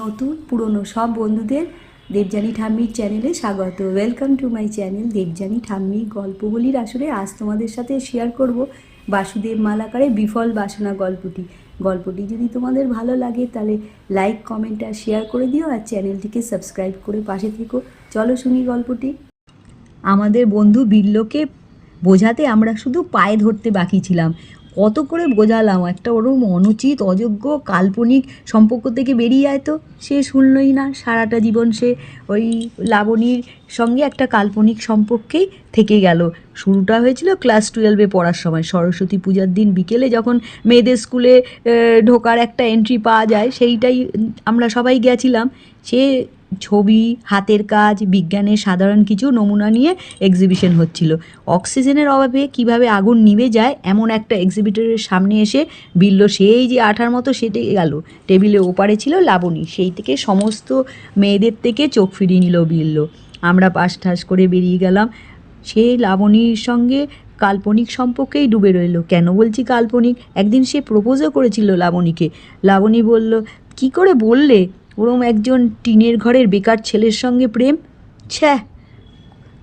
নতুন পুরনো সব বন্ধুদের দেবযানী ঠাম্মির চ্যানেলে স্বাগত। Welcome to my channel Debjani ঠাম্মি গল্পগুলির আসরে আজ তোমাদের সাথে শেয়ার করব বাসুদেব মালাকারের বিফল বাসনা গল্পটি যদি তোমাদের ভালো লাগে তাহলে লাইক কমেন্ট আর শেয়ার করে দিও, আর চ্যানেলটিকে সাবস্ক্রাইব করে পাশে থেকো। চলো শুনি গল্পটি। আমাদের বন্ধু বিল্লকে বোঝাতে আমরা শুধু পায়ে ধরতে বাকি ছিলাম। কত করে বোঝালাম, একটা ওরকম অনুচিত অযোগ্য কাল্পনিক সম্পর্ক থেকে বেরিয়ে যায়, তো সে শুনলই না। সারাটা জীবন সে ওই লাবণীর সঙ্গে একটা কাল্পনিক সম্পর্কেই থেকে গেল। শুরুটা হয়েছিল ক্লাস 12-এ পড়ার সময়, সরস্বতী পূজার দিন বিকেলে যখন মেয়েদের স্কুলে ঢোকার একটা এন্ট্রি পাওয়া যায়, সেইটাই আমরা সবাই গেছিলাম। সে ছবি, হাতের কাজ, বিজ্ঞানের সাধারণ কিছু নমুনা নিয়ে এক্সিবিশন হচ্ছিল। অক্সিজেনের অভাবে কিভাবে আগুন নিভে যায় এমন একটা এক্সিবিটরের সামনে এসে বিল্ল সেই যে আঠার মতো সেটে গেল। টেবিলে ওপারে ছিল লাবণী, সেই থেকে সমস্ত মেয়েদের থেকে চোখ ফিরিয়ে নিল বিল্ল। আমরা পাশ ঠাস করে বেরিয়ে গেলাম। সেই লাবণীর সঙ্গে কাল্পনিক সম্পর্কেই ডুবে রইল। কেন বলছি কাল্পনিক? একদিন সে প্রপোজও করেছিল লাবণীকে। লাবণী বলল, কি করে বললে ওরম একজন টিনের ঘরের বেকার ছেলের সঙ্গে প্রেম? ছ্যাঃ।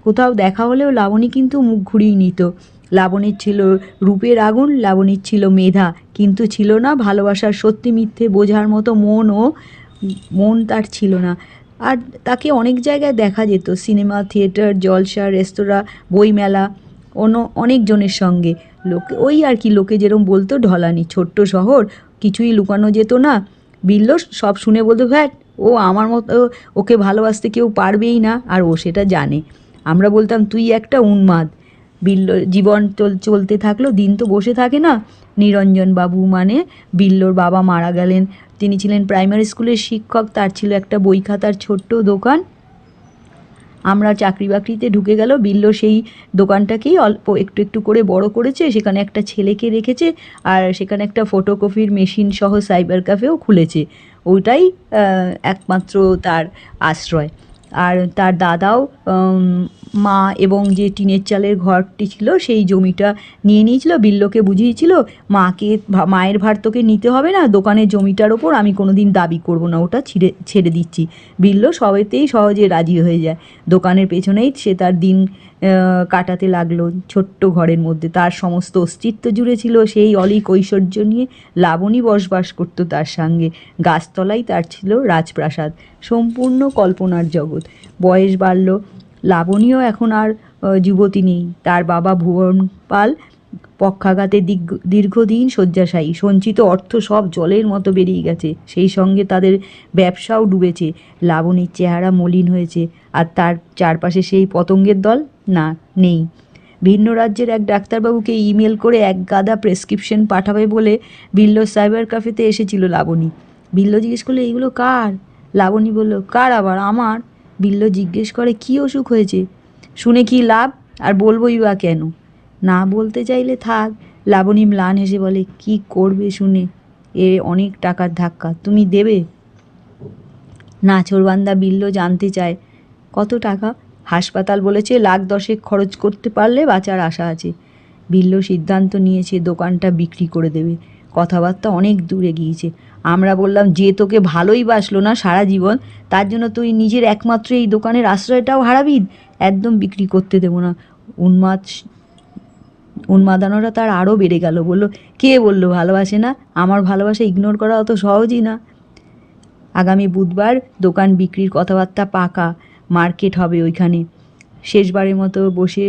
কোথাও দেখা হলেও লাবণী কিন্তু মুখ ঘুরিয়ে নিত। লাবণীর ছিল রূপের আগুন, লাবণীর ছিল মেধা, কিন্তু ছিল না ভালোবাসার সত্যি মিথ্যে বোঝার মতো মন তার ছিল না। আর তাকে অনেক জায়গায় দেখা যেত, সিনেমা, থিয়েটার, জলসা, রেস্তোরাঁ, বইমেলা, অনেকজনের সঙ্গে। লোকে ওই আর কি, লোকে যেরকম বলতো ঢলানি, ছোট্ট শহর, কিছুই লুকানো যেত না। বিল্ল সব শুনে বলতো, ভ্যাট, ও আমার মতো, ওকে ভালোবাসতে কেউ পারবেই না, আর ও সেটা জানে। আমরা বলতাম, তুই একটা উন্মাদ। বিল্ল জীবন চলতে থাকলো, দিন তো বসে থাকে না। নিরঞ্জন বাবু মানে বিল্লর বাবা মারা গেলেন। তিনি ছিলেন প্রাইমারি স্কুলের শিক্ষক। তার ছিল একটা বই খাতার ছোট্ট দোকান। আমরা চাকরি বাকরিতে ঢুকে গেল, বিল্ল সেই দোকানটাকেই অল্প একটু একটু করে বড় করেছে। সেখানে একটা ছেলেকে রেখেছে, আর সেখানে একটা ফটোকপির মেশিন সহ সাইবার ক্যাফেও খুলেছে। ওইটাই একমাত্র তার আশ্রয়। আর তার দাদাও মা এবং যে টিনের চালের ঘরটি ছিল সেই জমিটা নিয়ে নিয়েছিল। বিল্লকে বুঝিয়েছিল, মায়ের ভার তোকে নিতে হবে না, দোকানের জমিটার ওপর আমি কোনো দিন দাবি করব না, ওটা ছেড়ে দিচ্ছি। বিল্ল সবেতেই সহজে রাজি হয়ে যায়। দোকানের পেছনেই সে তার দিন কাটাতে লাগলো, ছোট্ট ঘরের মধ্যে। তার সমস্ত অস্তিত্ব জুড়ে ছিল সেই অলীক ঐশ্বর্য নিয়ে। লাবণী বসবাস করত তার সঙ্গে। গাছতলায় তার ছিল রাজপ্রাসাদ, সম্পূর্ণ কল্পনার জগৎ। বয়স বাড়ল, লাবণীও এখন আর যুবতী নেই। তার বাবা ভুবন পাল পক্ষাঘাতে দীর্ঘদিন শয্যাশায়ী। সঞ্চিত অর্থ সব জলের মতো বেরিয়ে গেছে, সেই সঙ্গে তাদের ব্যবসাও ডুবেছে। লাবণীর চেহারা মলিন হয়েছে, আর তার চারপাশে সেই পতঙ্গের দল নেই। ভিন্ন রাজ্যের এক ডাক্তারবাবুকে ইমেল করে এক গাদা প্রেসক্রিপশন পাঠাবে বলে বিল্ল সাইবার ক্যাফেতে এসেছিল লাবণী। বিল্ল জিজ্ঞেস করলো, এইগুলো কার? লাবণী বলল, কার আবার, আমার। বিল্ল জিজ্ঞেস করে, কী অসুখ হয়েছে? শুনে কি লাভ, আর বলবোই বা কেন? না বলতে চাইলে থাক। লাবণী ম্লান হেসে বলে, কি করবে শুনে? এ অনেক টাকার ধাক্কা, তুমি দেবে? নাছোড়বান্দা বিল্ল জানতে চায়, কত টাকা? হাসপাতাল বলেছে 1,10,000 খরচ করতে পারলে বাঁচার আশা আছে। বিল্ল সিদ্ধান্ত নিয়েছে দোকানটা বিক্রি করে দেবে। কথাবার্তা অনেক দূরে গিয়েছে। আমরা বললাম, যে তোকে ভালোই বাসলো না সারা জীবন, তার জন্য তুই নিজের একমাত্র এই দোকানের আশ্রয়টাও হারাবি? একদম বিক্রি করতে দেবো না। উন্মাদনাটা তার আরও বেড়ে গেল। বলল, কে বললো ভালোবাসে না? আমার ভালোবাসা ইগনোর করা অত সহজই না। আগামী বুধবার দোকান বিক্রির কথাবার্তা পাকা। মার্কেট হবে ওইখানে। শেষবারের মতো বসে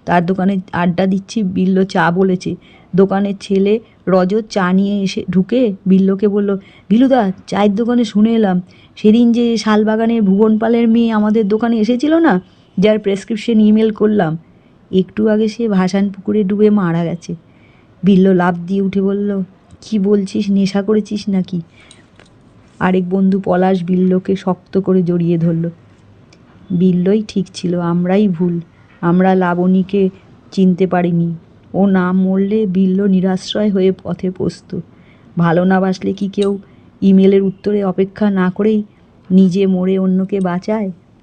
তার দোকানে আড্ডা দিচ্ছি। বিল্ল চা বলেছে। দোকানের ছেলে রজত চা নিয়ে এসে ঢুকে বিল্লকে বলল, বিলুদা, চায়ের দোকানে শুনে এলাম, সেদিন যে শালবাগানের ভুবন পালের মেয়ে আমাদের দোকানে এসেছিল না, যার প্রেসক্রিপশন ইমেল করলাম, একটু আগে সে ভাসান পুকুরে ডুবে মারা গেছে। বিল্ল লাফ দিয়ে উঠে বলল, কি বলছিস, নেশা করেছিস নাকি? আরেক বন্ধু পলাশ বিল্লকে শক্ত করে জড়িয়ে ধরল। বিল্লই ঠিক ছিল, আমরাই ভুল। আমরা লাবণীকে চিনতে পারিনি। ও না মরলে বিল্ল নিরাশ্রয় হয়ে পথে বসত। ভালো না বাসলে কি কেউ ইমেলের উত্তরে অপেক্ষা না করেই নিজে মরে অন্যকে বাঁচায়?